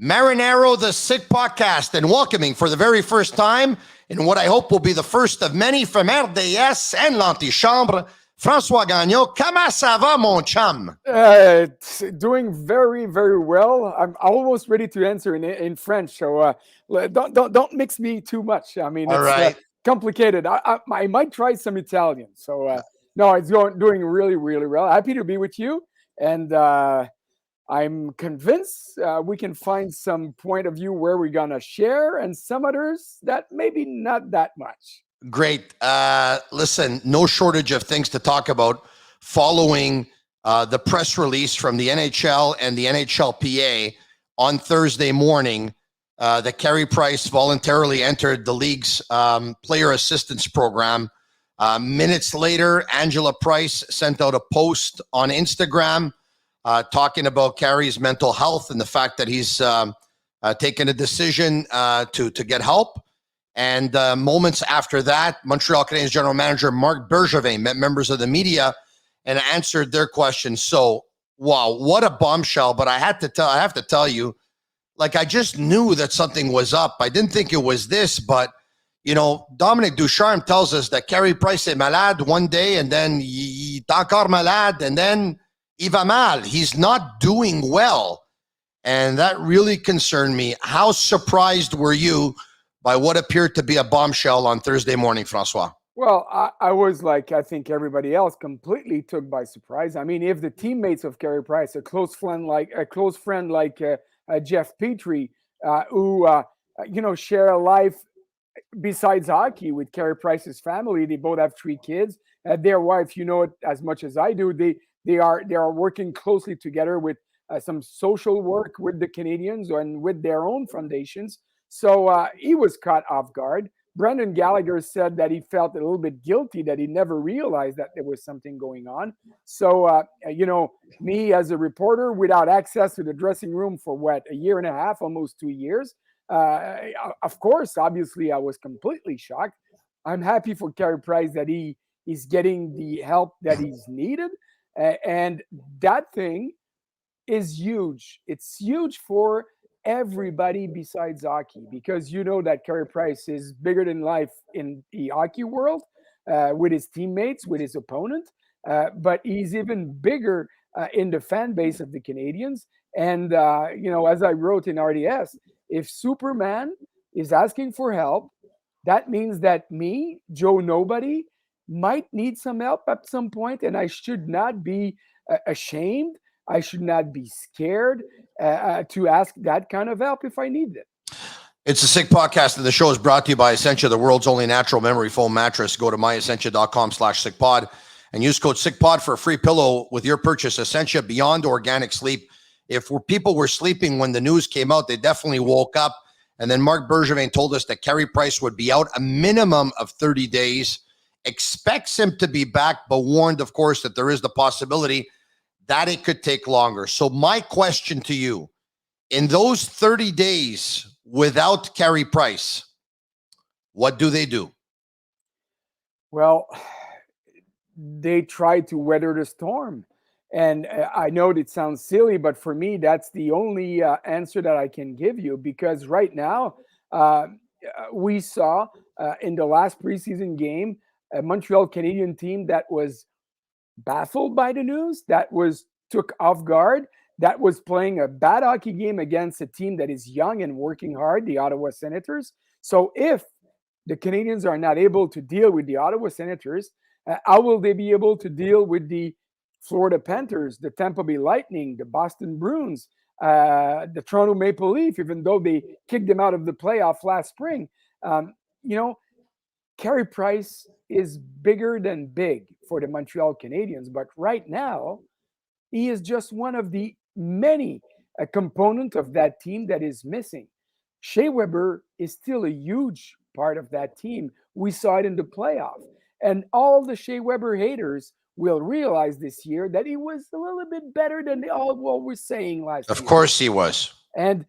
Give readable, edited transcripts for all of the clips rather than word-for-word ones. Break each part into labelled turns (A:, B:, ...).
A: Marinero, the Sick Podcast, and welcoming for the very first time in what I hope will be the first of many from RDS and l'Antichambre, François Gagnon. Comment ça va, mon chum?
B: Doing very, very well. I'm almost ready to answer in French, so don't mix me too much. I mean,
A: All
B: it's
A: right.
B: complicated. I might try some Italian. So no, it's doing really, really well. Happy to be with you, and I'm convinced we can find some point of view where we're gonna share, and some others that maybe not that much.
A: Great. Listen, no shortage of things to talk about following the press release from the NHL and the NHLPA on Thursday morning that Carey Price voluntarily entered the league's player assistance program. Minutes later, Angela Price sent out a post on Instagram talking about Carey's mental health and the fact that he's taken a decision to get help. And moments after that, Montreal Canadiens general manager Marc Bergevin met members of the media and answered their questions. So, wow, what a bombshell! But I have to tell you, like, I just knew that something was up. I didn't think it was this, but you know, Dominic Ducharme tells us that Carey Price est malade one day, and then il est encore malade, and then il va mal. He's not doing well, and that really concerned me. How surprised were you by what appeared to be a bombshell on Thursday morning, Francois?
B: Well, I was like, I think everybody else, completely took by surprise. I mean, if the teammates of Carey Price, a close friend like Jeff Petrie, who share a life besides hockey with Carey Price's family, they both have 3 kids. Their wife, you know it as much as I do. They are working closely together with some social work with the Canadiens and with their own foundations. So he was caught off guard. Brendan Gallagher said that he felt a little bit guilty that he never realized that there was something going on. So, me as a reporter without access to the dressing room for a year and a half, almost 2 years, of course, obviously, I was completely shocked. I'm happy for Carey Price that he is getting the help that he's needed. And that thing is huge. It's huge for everybody besides hockey, because you know that Carey Price is bigger than life in the hockey world, with his teammates, with his opponent, but he's even bigger in the fan base of the Canadiens. And as I wrote in RDS, if Superman is asking for help, that means that me, Joe Nobody, might need some help at some point, and I should not be ashamed. I should not be scared to ask that kind of help if I need it.
A: It's a Sick Podcast, and the show is brought to you by Essentia, the world's only natural memory foam mattress. Go to myessentia.com/sickpod and use code SICKPOD for a free pillow with your purchase. Essentia, beyond organic sleep. If people were sleeping when the news came out, they definitely woke up. And then Marc Bergevin told us that Carey Price would be out a minimum of 30 days. Expects him to be back, but warned, of course, that there is the possibility that it could take longer. So my question to you, in those 30 days without Carey Price, what do they do?
B: Well, they try to weather the storm. And I know it sounds silly, but for me, that's the only answer that I can give you, because right now, we saw in the last preseason game, a Montreal Canadiens team that was baffled by the news, that was took off guard, that was playing a bad hockey game against a team that is young and working hard, the Ottawa Senators. So if the Canadiens are not able to deal with the Ottawa Senators, how will they be able to deal with the Florida Panthers, the Tampa Bay Lightning, the Boston Bruins, the Toronto Maple Leaf, even though they kicked them out of the playoff last spring? Carey Price is bigger than big for the Montreal Canadiens, but right now, he is just one of the many components of that team that is missing. Shea Weber is still a huge part of that team. We saw it in the playoff. And all the Shea Weber haters will realize this year that he was a little bit better than all what we're saying last year.
A: Of course he was.
B: And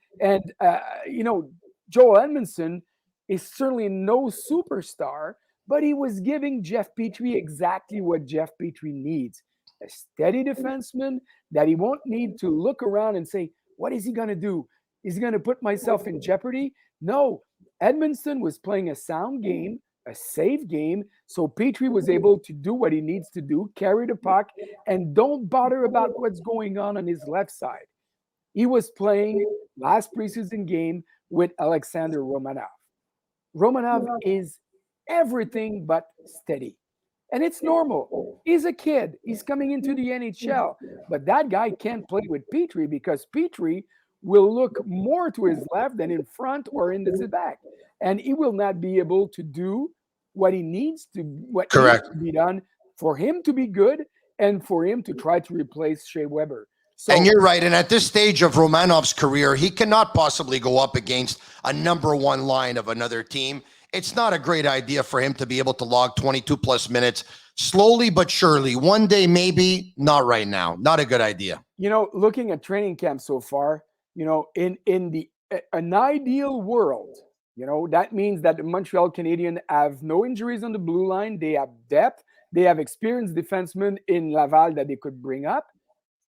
B: Joel Edmondson is certainly no superstar, but he was giving Jeff Petrie exactly what Jeff Petrie needs. A steady defenseman that he won't need to look around and say, what is he going to do? Is he going to put myself in jeopardy? No. Edmondson was playing a sound game, a safe game, so Petrie was able to do what he needs to do, carry the puck, and don't bother about what's going on his left side. He was playing last preseason game with Alexander Romanov. Romanov is everything but steady. And it's normal. He's a kid. He's coming into the NHL. But that guy can't play with Petrie because Petrie will look more to his left than in front or in the back. And he will not be able to do what needs
A: Correct.
B: to be done for him to be good and for him to try to replace Shea Weber. So,
A: and you're right. And at this stage of Romanov's career, he cannot possibly go up against a number one line of another team. It's not a great idea for him to be able to log 22 plus minutes slowly but surely. One day, maybe, not right now. Not a good idea.
B: Looking at training camp so far, in an ideal world, that means that the Montreal Canadiens have no injuries on the blue line. They have depth. They have experienced defensemen in Laval that they could bring up.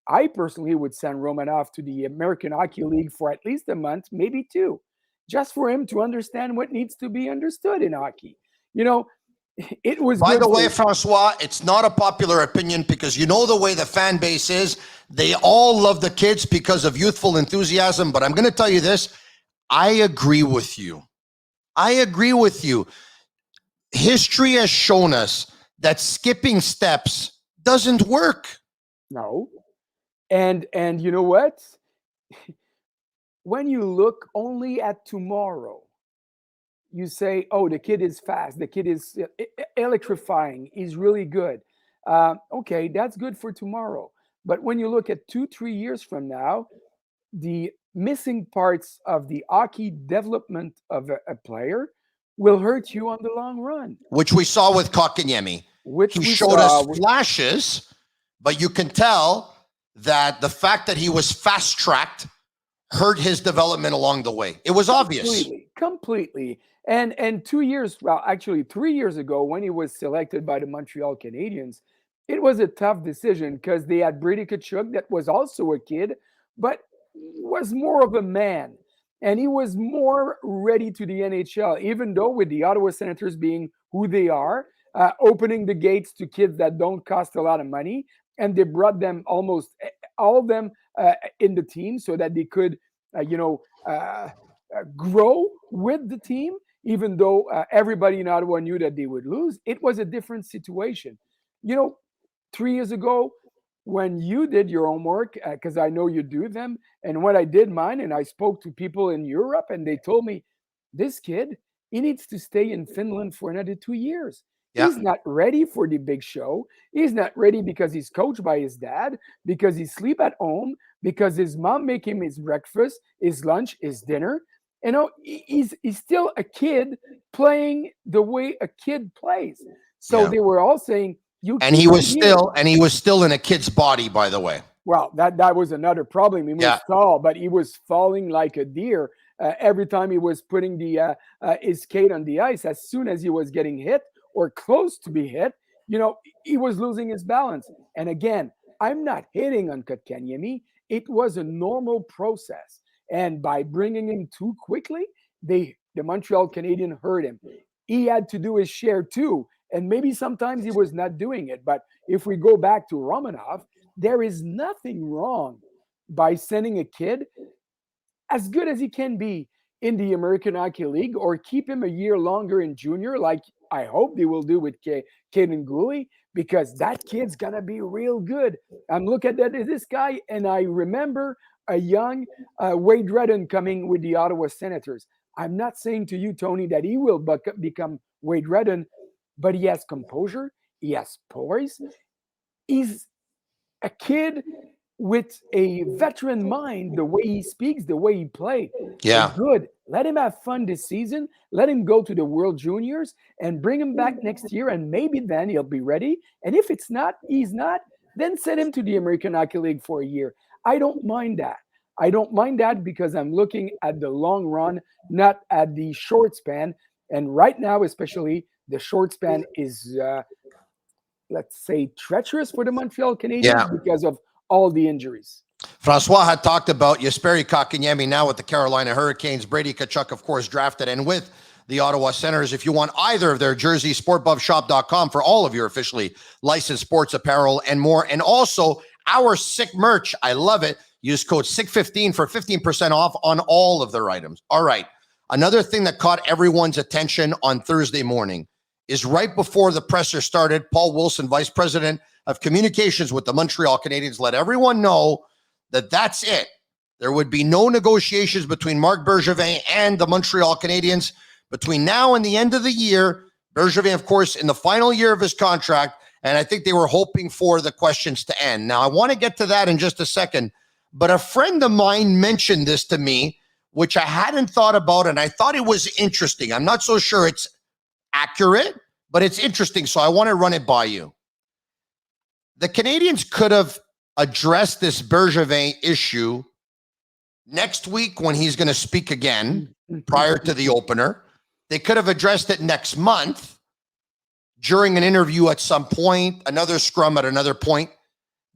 B: I personally would send Romanov to the American Hockey League for at least a month, maybe two, just for him to understand what needs to be understood in hockey. It was.
A: By the way, Francois, it's not a popular opinion because the way the fan base is. They all love the kids because of youthful enthusiasm. But I'm going to tell you this. I agree with you. History has shown us that skipping steps doesn't work.
B: No. And you know what? When you look only at tomorrow, you say, oh, the kid is fast. The kid is electrifying. He's really good. Okay, that's good for tomorrow. But when you look at 2-3 years from now, the missing parts of the hockey development of a player will hurt you on the long run.
A: Which we saw with Kotkaniemi. He showed us flashes, but you can tell that the fact that he was fast-tracked hurt his development along the way. It was obvious.
B: Completely. And 2 years, well, actually 3 years ago, when he was selected by the Montreal Canadiens, it was a tough decision because they had Brady Tkachuk that was also a kid, but was more of a man. And he was more ready to the NHL, even though with the Ottawa Senators being who they are, opening the gates to kids that don't cost a lot of money. And they brought them almost all of them in the team so that they could, grow with the team, even though everybody in Ottawa knew that they would lose. It was a different situation. 3 years ago, when you did your homework, because I know you do them, and when I did mine, and I spoke to people in Europe, and they told me, this kid, he needs to stay in Finland for another 2 years. Yeah. He's not ready for the big show. He's not ready because he's coached by his dad, because he sleep at home, because his mom make him his breakfast, his lunch, his dinner. He's still a kid playing the way a kid plays. So they were all saying,
A: he was still in a kid's body, by the way.
B: Well, that was another problem. He was tall, but he was falling like a deer every time he was putting his skate on the ice. As soon as he was getting hit or close to be hit, he was losing his balance. And again, I'm not hitting on Kotkaniemi. It was a normal process. And by bringing him too quickly, the Montreal Canadiens hurt him. He had to do his share too. And maybe sometimes he was not doing it. But if we go back to Romanov, there is nothing wrong by sending a kid as good as he can be in the American Hockey League or keep him a year longer in junior, like I hope they will do with Kaden Guhle, because that kid's going to be real good. I'm looking at this guy, and I remember a young Wade Redden coming with the Ottawa Senators. I'm not saying to you, Tony, that he will become Wade Redden, but he has composure. He has poise. He's a kid with a veteran mind, the way he speaks, the way he played.
A: Yeah.
B: Good. Let him have fun this season. Let him go to the World Juniors and bring him back next year, and maybe then he'll be ready. And if he's not, then send him to the American Hockey League for a year. I don't mind that. I don't mind that because I'm looking at the long run, not at the short span. And right now, especially, the short span is, let's say, treacherous for the Montreal Canadiens because of all the injuries.
A: Francois had talked about Jesperi Kotkaniemi now with the Carolina Hurricanes. Brady Tkachuk, of course, drafted and with the Ottawa Senators. If you want either of their jerseys, sportbuffshop.com for all of your officially licensed sports apparel and more. And also our sick merch. I love it. Use code SICK15 for 15% off on all of their items. All right. Another thing that caught everyone's attention on Thursday morning is right before the presser started, Paul Wilson, Vice President of Communications with the Montreal Canadiens, let everyone know that that's it. There would be no negotiations between Marc Bergevin and the Montreal Canadiens between now and the end of the year. Bergevin, of course, in the final year of his contract, and I think they were hoping for the questions to end. Now, I want to get to that in just a second, but a friend of mine mentioned this to me, which I hadn't thought about, and I thought it was interesting. I'm not so sure it's accurate, but it's interesting, so I want to run it by you. The Canadiens could have addressed this Bergevin issue next week when he's going to speak again prior to the opener. They could have addressed it next month during an interview at some point, another scrum at another point.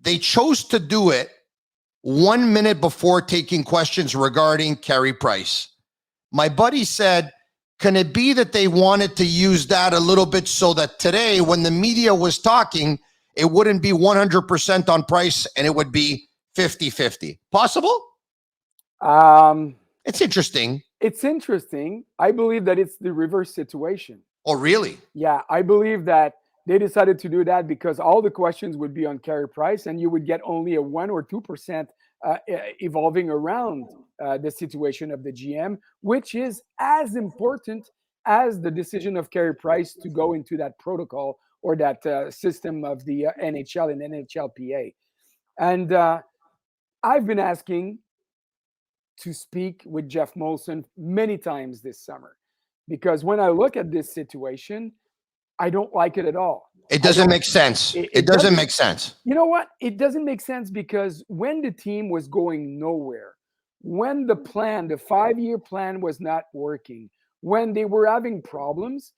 A: They chose to do it 1 minute before taking questions regarding Carey Price. My buddy said, can it be that they wanted to use that a little bit so that today, when the media was talking, it wouldn't be 100% on Price and it would be 50-50? Possible? It's interesting.
B: It's interesting. I believe that it's the reverse situation.
A: Oh, really?
B: Yeah, I believe that they decided to do that because all the questions would be on Carey Price, and you would get only a 1 or 2% evolving around the situation of the GM, which is as important as the decision of Carey Price to go into that protocol or that system of the NHL and NHLPA. And I've been asking to speak with Jeff Molson many times this summer, because when I look at this situation, I don't like it at all.
A: It doesn't make sense. It doesn't make sense.
B: You know what? It doesn't make sense because when the team was going nowhere, when the plan, the 5-year plan was not working, when they were having problems,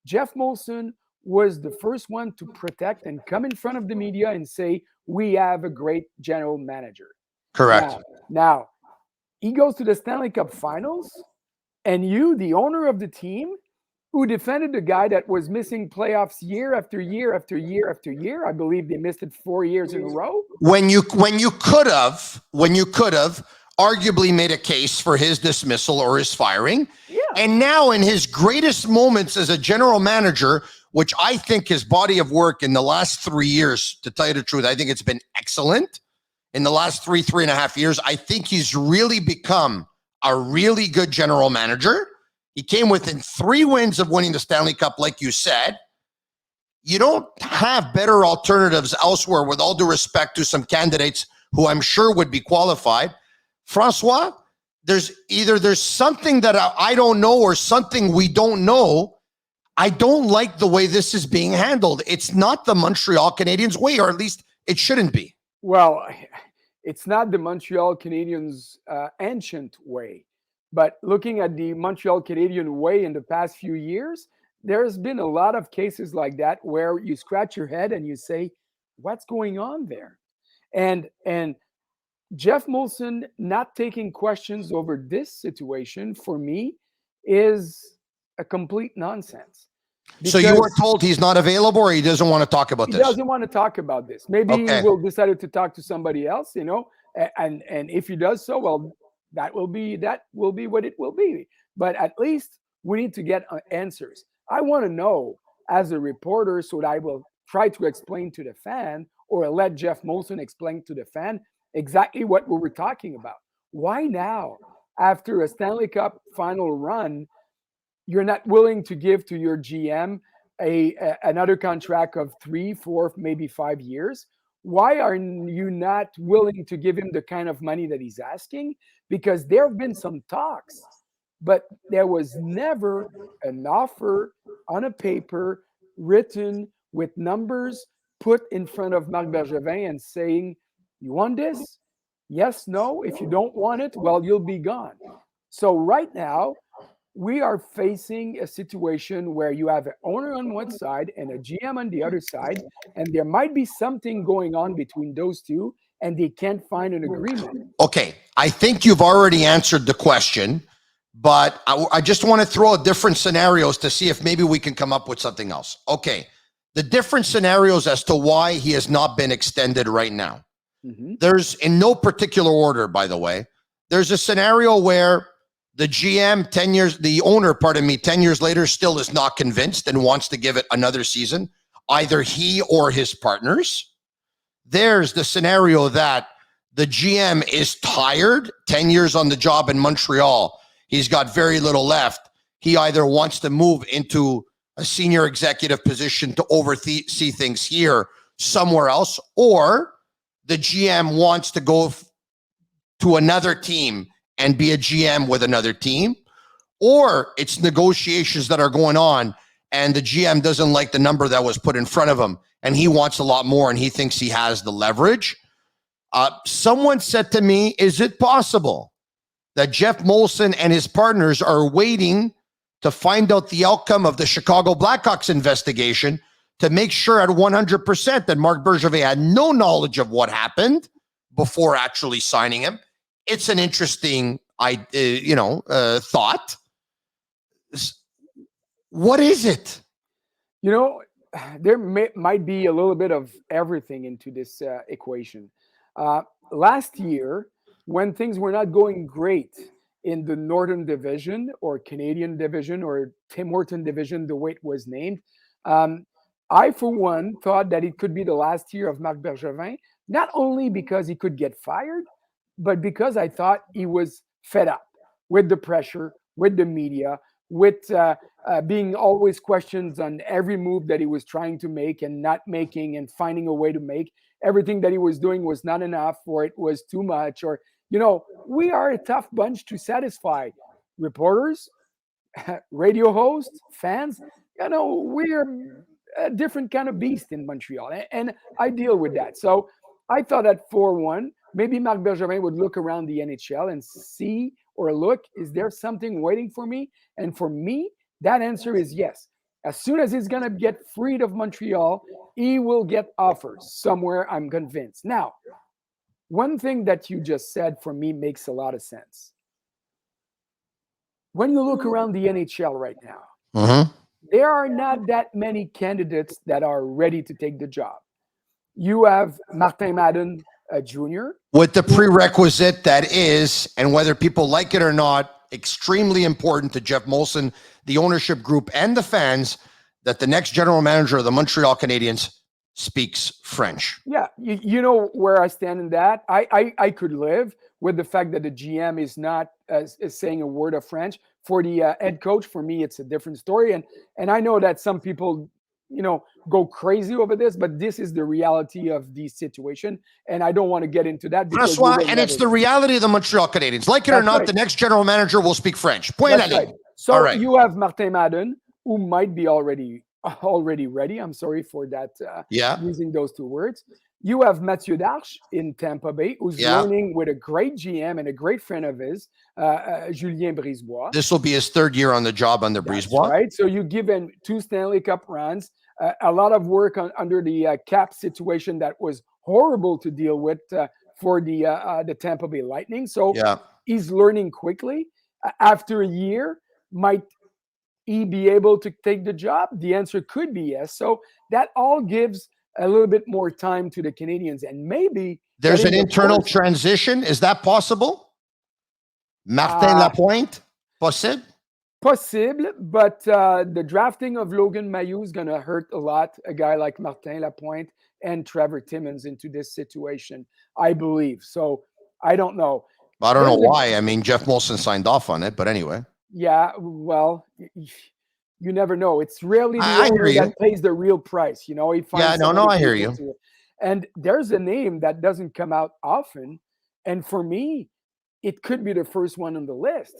B: Jeff Molson was the first one to protect and come in front of the media and say, we have a great general manager.
A: Correct.
B: Now he goes to the Stanley Cup Finals, and you, the owner of the team, who defended the guy that was missing playoffs year after year after year after year. I believe they missed it 4 years in a row.
A: When you could have arguably made a case for his dismissal or his firing.
B: Yeah.
A: And now in his greatest moments as a general manager, which I think his body of work in the last 3 years, to tell you the truth, I think it's been excellent. In the last 3.5 years, I think he's really become a really good general manager. He came within 3 wins of winning the Stanley Cup, like you said. You don't have better alternatives elsewhere, with all due respect to some candidates who I'm sure would be qualified. Francois, there's something that I don't know or something we don't know. I don't like the way this is being handled. It's not the Montreal Canadiens way, or at least it shouldn't be.
B: Well, it's not the Montreal Canadiens ancient way. But looking at the Montreal Canadiens way in the past few years, there's been a lot of cases like that where you scratch your head and you say, what's going on there? And Jeff Molson not taking questions over this situation, for me, is a complete nonsense.
A: So you were told he's not available, or he doesn't want to talk about this?
B: He doesn't want to talk about this. Maybe he will decide to talk to somebody else, and if he does so, well, that will be what it will be. But at least we need to get answers. I want to know as a reporter, so that I will try to explain to the fan, or let Jeff Molson explain to the fan exactly what we were talking about. Why now, after a Stanley Cup final run, you're not willing to give to your GM another contract of 3, 4, maybe 5 years? Why are you not willing to give him the kind of money that he's asking? Because there have been some talks, but there was never an offer on a paper written with numbers put in front of Marc Bergevin and saying, you want this? Yes, no. If you don't want it, well, you'll be gone. So right now, we are facing a situation where you have an owner on one side and a GM on the other side, and there might be something going on between those two, and they can't find an agreement.
A: Okay, I think you've already answered the question, but I just want to throw out different scenarios to see if maybe we can come up with something else. Okay, the different scenarios as to why he has not been extended right now. There's, in no particular order, by the way, there's a scenario where the GM 10 years, the owner, 10 years later still is not convinced and wants to give it another season, either he or his partners. There's the scenario that the GM is tired, 10 years on the job in Montreal. He's got very little left. He either wants to move into a senior executive position to oversee things here, somewhere else, or the GM wants to go to another team and be a GM with another team, or it's negotiations that are going on and the GM doesn't like the number that was put in front of him and he wants a lot more and he thinks he has the leverage. Someone said to me, is it possible that Jeff Molson and his partners are waiting to find out the outcome of the Chicago Blackhawks investigation to make sure at 100% that Marc Bergevin had no knowledge of what happened before actually signing him? It's an interesting, thought. What is it?
B: There might be a little bit of everything into this equation. Last year, when things were not going great in the Northern Division or Canadian Division or Tim Horton Division, the way it was named, I, for one, thought that it could be the last year of Marc Bergevin, not only because he could get fired, but because I thought he was fed up with the pressure, with the media, with being always questioned on every move that he was trying to make and not making and finding a way to make. Everything that he was doing was not enough, or it was too much, or, we are a tough bunch to satisfy. Reporters, radio hosts, fans, we're a different kind of beast in Montreal, and I deal with that. So I thought that 4-1, maybe Marc Bergevin would look around the NHL and see or look, is there something waiting for me? And for me, that answer is yes. As soon as he's going to get freed of Montreal, he will get offers somewhere, I'm convinced. Now, one thing that you just said for me makes a lot of sense. When you look around the NHL right now, there are not that many candidates that are ready to take the job. You have Martin Madden Jr.
A: with the prerequisite that is, and whether people like it or not, extremely important to Jeff Molson, the ownership group, and the fans, that the next general manager of the Montreal Canadiens speaks French.
B: Yeah, you know where I stand in that. I could live with the fact that the GM is not is saying a word of French. For the head coach, for me, it's a different story. And I know that some people, go crazy over this, but this is the reality of the situation. And I don't want to get into that.
A: And it's the reality of the Montreal Canadiens. Like it or not, the next general manager will speak French.
B: Right. So you have Martin Madden, who might be already ready. I'm sorry for that, using those two words. You have Mathieu Darche in Tampa Bay, who's learning with a great GM and a great friend of his, Julien Brisebois.
A: This will be his third year on the job under Brisebois.
B: Right. So you give him 2 Stanley Cup runs, a lot of work under the cap situation that was horrible to deal with for the Tampa Bay Lightning. So he's learning quickly. After a year, might he be able to take the job? The answer could be yes. So that all gives a little bit more time to the Canadiens, and maybe
A: there's an internal transition. Is that possible? Martin Lapointe, possible?
B: Possible, but the drafting of Logan Mailloux is going to hurt a lot. A guy like Martin Lapointe and Trevor Timmins into this situation, I believe. So I don't know.
A: I don't know why. I mean, Jeff Molson signed off on it, but anyway.
B: Yeah, well, you never know. It's rarely the owner that pays the real price. He finds
A: I hear you.
B: And there's a name that doesn't come out often, and for me, it could be the first one on the list.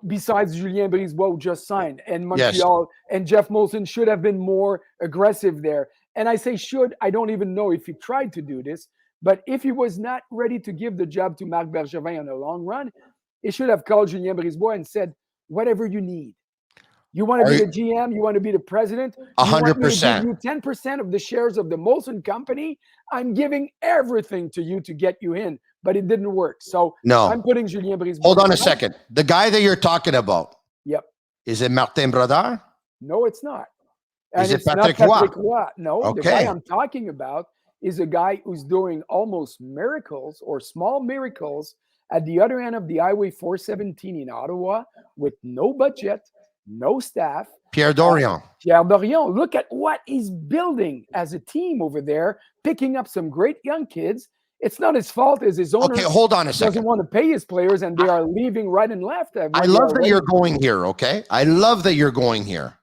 B: Besides Julien Brisebois, who just signed, and Montreal, and Jeff Molson should have been more aggressive there. And I say should. I don't even know if he tried to do this, but if he was not ready to give the job to Marc Bergevin on the long run, he should have called Julien Brisebois and said, whatever you need. You want to be the GM? You want to be the president?
A: 100%.
B: You want me to give you 10% of the shares of the Molson company? I'm giving everything to you to get you in, but it didn't work. So
A: no.
B: I'm putting Julien Brisebois.
A: Hold on a second. The guy that you're talking about.
B: Yep.
A: Is it Martin Brodeur?
B: No, it's not. And
A: is it
B: it's
A: Patrick
B: not
A: Roy?
B: Patrick Roy. No,
A: Okay.
B: The guy I'm talking about is a guy who's doing almost miracles or small miracles at the other end of the Highway 417 in Ottawa with no budget, no staff.
A: Pierre Dorion.
B: Pierre Dorion. Look at what he's building as a team over there, picking up some great young kids. It's not his fault as his owner.
A: Okay, hold on a second.
B: Doesn't want to pay his players, and they are leaving right and left.
A: I love that you're going here, okay? I love that you're going here.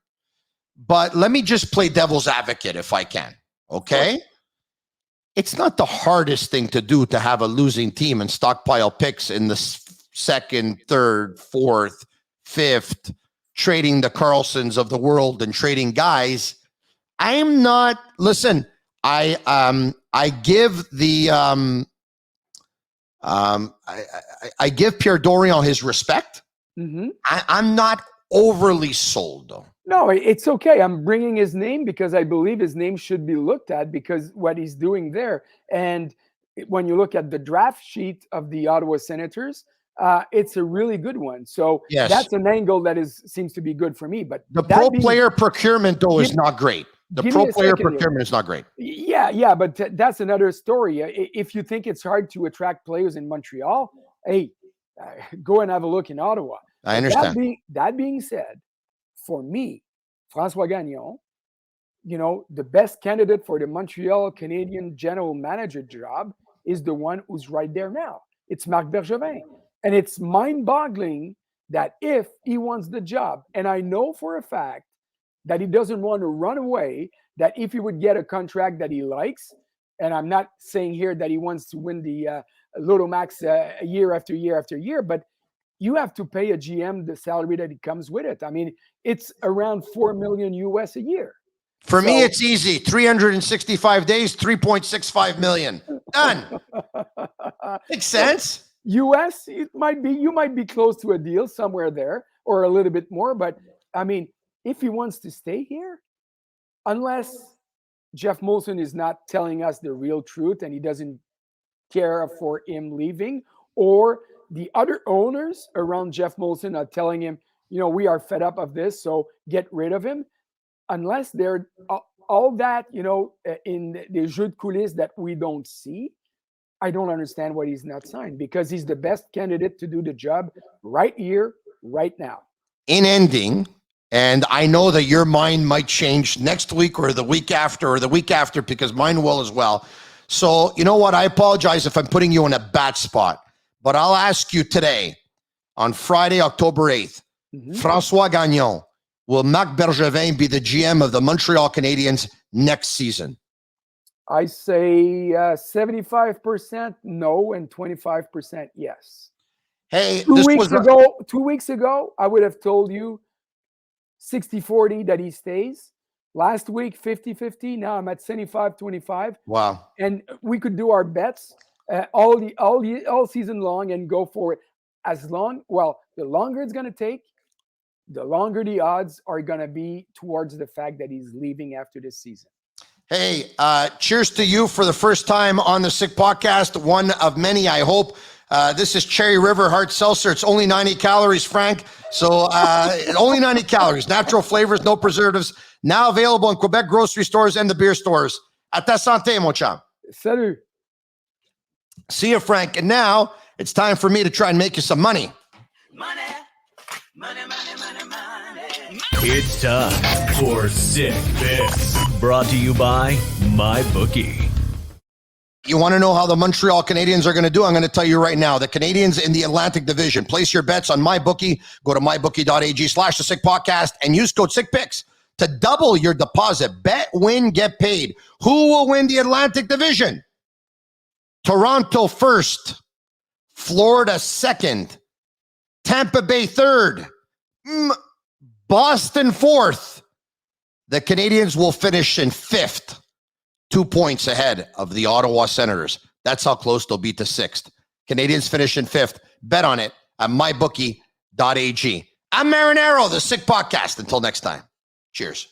A: But let me just play devil's advocate if I can, okay? It's not the hardest thing to do to have a losing team and stockpile picks in the second, third, fourth, fifth, trading the Carlsons of the world and trading guys. I'm not, listen, I give the I give Pierre Dorion his respect.
B: Mm-hmm.
A: I'm not overly sold though.
B: No, it's okay. I'm bringing his name because I believe his name should be looked at because what he's doing there. And when you look at the draft sheet of the Ottawa Senators, it's a really good one. So
A: yes.
B: That's an angle that seems to be good for me. But
A: the pro player procurement though is not great. The pro player procurement is not great.
B: Yeah, but that's another story. If you think it's hard to attract players in Montreal, hey, go and have a look in Ottawa.
A: I understand.
B: That being said, for me, François Gagnon, the best candidate for the Montreal Canadiens general manager job is the one who's right there now. It's Marc Bergevin. And it's mind-boggling that if he wants the job, and I know for a fact that he doesn't want to run away, that if he would get a contract that he likes, and I'm not saying here that he wants to win the Lotto Max year after year after year, but you have to pay a GM the salary that it comes with it. I mean, it's around $4 million US a year.
A: For me, it's easy. 365 days, 3.65 million. Done. Makes sense.
B: US, you might be close to a deal somewhere there or a little bit more. But I mean, if he wants to stay here, unless Jeff Molson is not telling us the real truth and he doesn't care for him leaving, or the other owners around Jeff Molson are telling him, we are fed up of this, so get rid of him. Unless they're all that, in the jeux de coulisses that we don't see, I don't understand why he's not signed, because he's the best candidate to do the job right here, right now.
A: In ending, and I know that your mind might change next week or the week after, because mine will as well. So, you know what? I apologize if I'm putting you in a bad spot, but I'll ask you today, on Friday, October 8th, François Gagnon, will Marc Bergevin be the GM of the Montreal Canadiens next season?
B: I say 75% no and 25% yes.
A: Hey,
B: 2 weeks ago, I would have told you 60-40 that he stays. Last week, 50-50. Now I'm at 75-25.
A: Wow.
B: And we could do our bets all season long and go for it. The longer it's going to take, the longer the odds are going to be towards the fact that he's leaving after this season.
A: Hey, cheers to you for the first time on the Sick Podcast. One of many, I hope. This is Cherry River Hard Seltzer. It's only 90 calories, Frank. So only 90 calories, natural flavors, no preservatives. Now available in Quebec grocery stores and the beer stores. À ta santé, mon chum.
B: Salut.
A: See you, Frank. And now it's time for me to try and make you some money.
C: Money, money, money, money, money.
D: It's time for Sick Picks. Brought to you by MyBookie.
A: You want to know how the Montreal Canadiens are going to do? I'm going to tell you right now. The Canadiens in the Atlantic Division. Place your bets on MyBookie. Go to mybookie.ag/the Sick Podcast and use code SickPicks to double your deposit. Bet, win, get paid. Who will win the Atlantic Division? Toronto first, Florida second, Tampa Bay third, Boston fourth. The Canadiens will finish in fifth, 2 points ahead of the Ottawa Senators. That's how close they'll be to sixth. Canadiens finish in fifth. Bet on it at mybookie.ag. I'm Marinero, the Sick Podcast. Until next time, cheers.